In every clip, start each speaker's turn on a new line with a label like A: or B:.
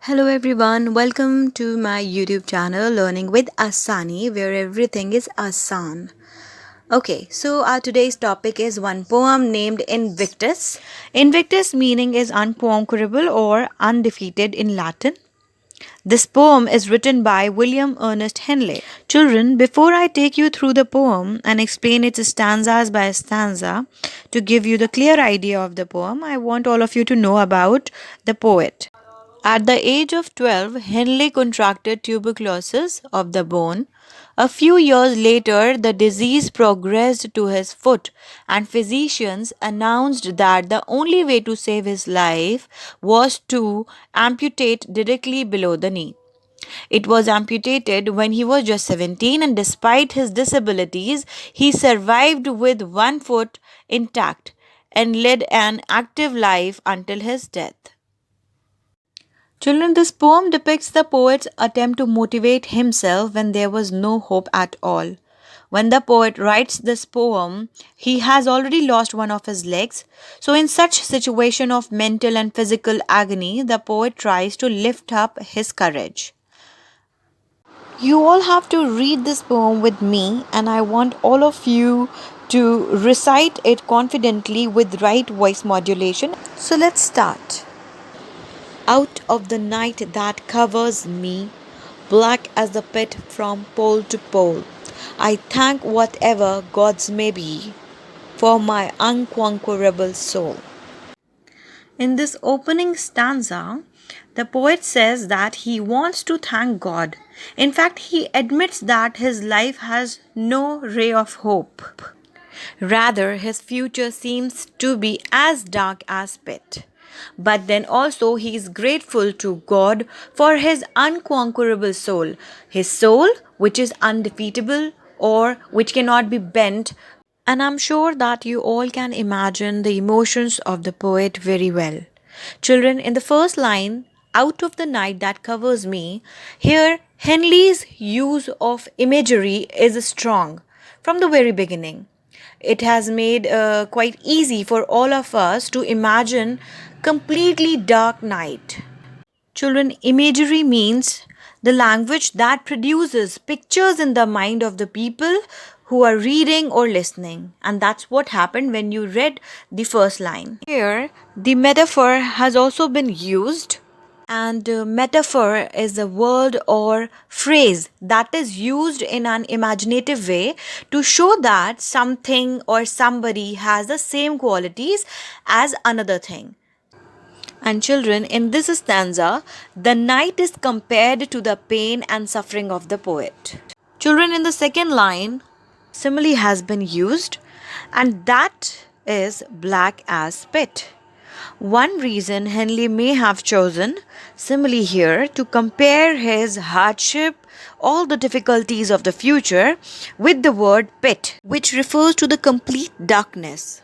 A: Hello everyone, welcome to my YouTube channel Learning with Asani, where everything is Asan. Okay, so our today's topic is one poem named Invictus. Invictus meaning is unconquerable or undefeated in Latin. This poem is written by William Ernest Henley. Children, before I take you through the poem and explain its stanzas by stanza, to give you the clear idea of the poem, I want all of you to know about the poet. At the age of 12, Henley contracted tuberculosis of the bone. A few years later, the disease progressed to his foot, and physicians announced that the only way to save his life was to amputate directly below the knee. It was amputated when he was just 17, and despite his disabilities, he survived with one foot intact and led an active life until his death. Children, this poem depicts the poet's attempt to motivate himself when there was no hope at all. When the poet writes this poem, he has already lost one of his legs. So in such situation of mental and physical agony, the poet tries to lift up his courage. You all have to read this poem with me, and I want all of you to recite it confidently with right voice modulation. So let's start. Out of the night that covers me, black as the pit from pole to pole, I thank whatever gods may be for my unconquerable soul. In this opening stanza, the poet says that he wants to thank God. In fact, he admits that his life has no ray of hope. Rather, his future seems to be as dark as pit. But then also he is grateful to God for his unconquerable soul, his soul which is undefeatable or which cannot be bent. And I'm sure that you all can imagine the emotions of the poet very well. Children, in the first line, out of the night that covers me, here Henley's use of imagery is strong from the very beginning. It has made quite easy for all of us to imagine completely dark night. Children, imagery means the language that produces pictures in the mind of the people who are reading or listening. And that's what happened when you read the first line. Here, the metaphor has also been used. And metaphor is a word or phrase that is used in an imaginative way to show that something or somebody has the same qualities as another thing. And children, in this stanza, the night is compared to the pain and suffering of the poet. Children, in the second line, simile has been used, and that is black as pit. One reason Henley may have chosen simile here to compare his hardship, all the difficulties of the future, with the word pit, which refers to the complete darkness.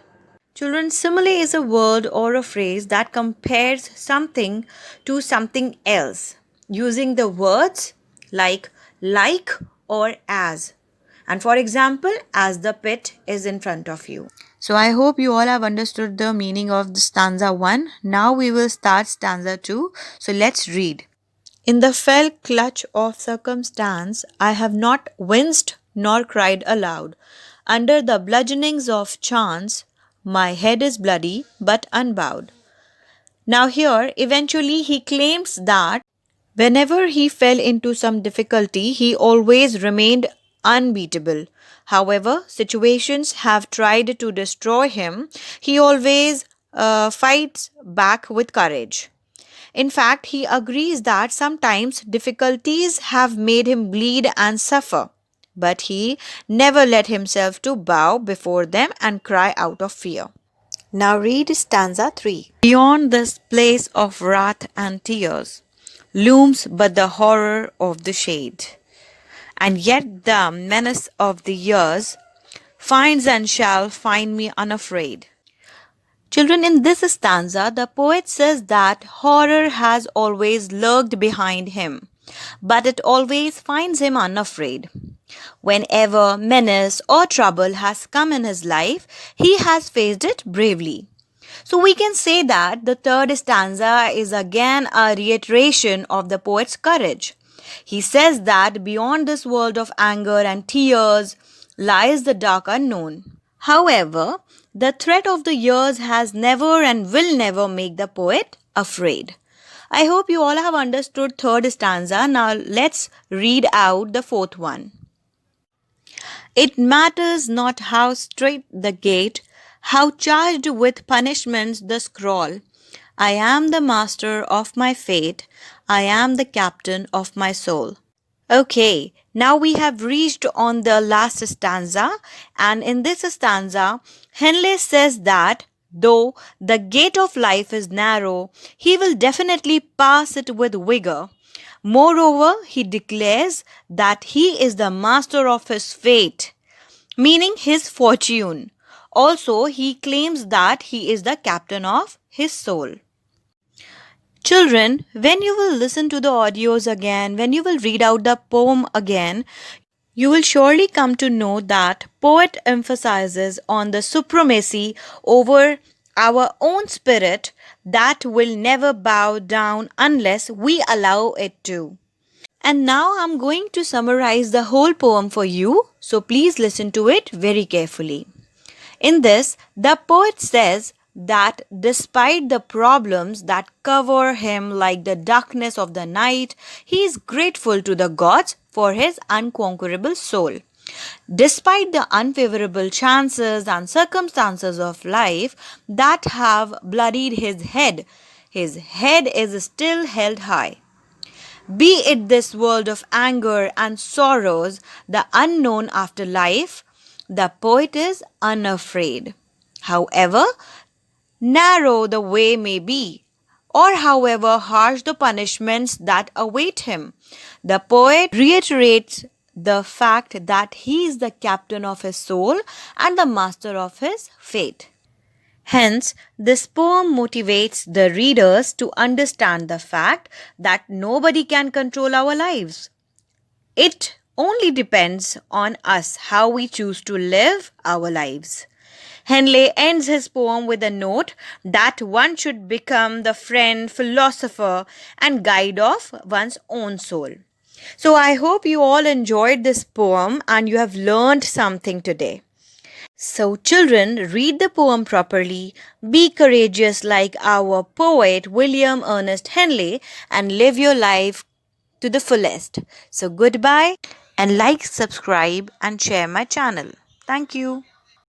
A: Children, simile is a word or a phrase that compares something to something else using the words like or as. And for example, as the pit is in front of you. So I hope you all have understood the meaning of the stanza 1. Now we will start stanza 2. So let's read. In the fell clutch of circumstance, I have not winced nor cried aloud. Under the bludgeonings of chance, my head is bloody but unbowed. Now here, eventually he claims that whenever he fell into some difficulty, he always remained unbeatable. However, situations have tried to destroy him. He always fights back with courage. In fact, he agrees that sometimes difficulties have made him bleed and suffer, but he never let himself to bow before them and cry out of fear. Now read stanza 3. Beyond this place of wrath and tears looms but the horror of the shade, and yet the menace of the years finds and shall find me unafraid. Children, in this stanza, the poet says that horror has always lurked behind him, but it always finds him unafraid. Whenever menace or trouble has come in his life, he has faced it bravely. So we can say that the third stanza is again a reiteration of the poet's courage. He says that beyond this world of anger and tears lies the dark unknown. However, the threat of the years has never and will never make the poet afraid. I hope you all have understood third stanza. Now let's read out the fourth one. It matters not how straight the gate, how charged with punishments the scroll. I am the master of my fate. I am the captain of my soul. Okay, now we have reached on the last stanza, and in this stanza, Henley says that though the gate of life is narrow, he will definitely pass it with vigor. Moreover, he declares that he is the master of his fate, meaning his fortune. Also, he claims that he is the captain of his soul. Children, when you will listen to the audios again, when you will read out the poem again, you will surely come to know that poet emphasizes on the supremacy over our own spirit that will never bow down unless we allow it to. And now I'm going to summarize the whole poem for you, so please listen to it very carefully. In this, the poet says that despite the problems that cover him like the darkness of the night, he is grateful to the gods for his unconquerable soul. Despite the unfavorable chances and circumstances of life that have bloodied his head is still held high. Be it this world of anger and sorrows, the unknown afterlife, the poet is unafraid. However narrow the way may be, or however harsh the punishments that await him, the poet reiterates the fact that he is the captain of his soul and the master of his fate. Hence, this poem motivates the readers to understand the fact that nobody can control our lives. It only depends on us how we choose to live our lives. Henley ends his poem with a note that one should become the friend, philosopher, and guide of one's own soul. So, I hope you all enjoyed this poem and you have learned something today. So, children, read the poem properly, be courageous like our poet William Ernest Henley, and live your life to the fullest. So, goodbye, and like, subscribe, and share my channel. Thank you.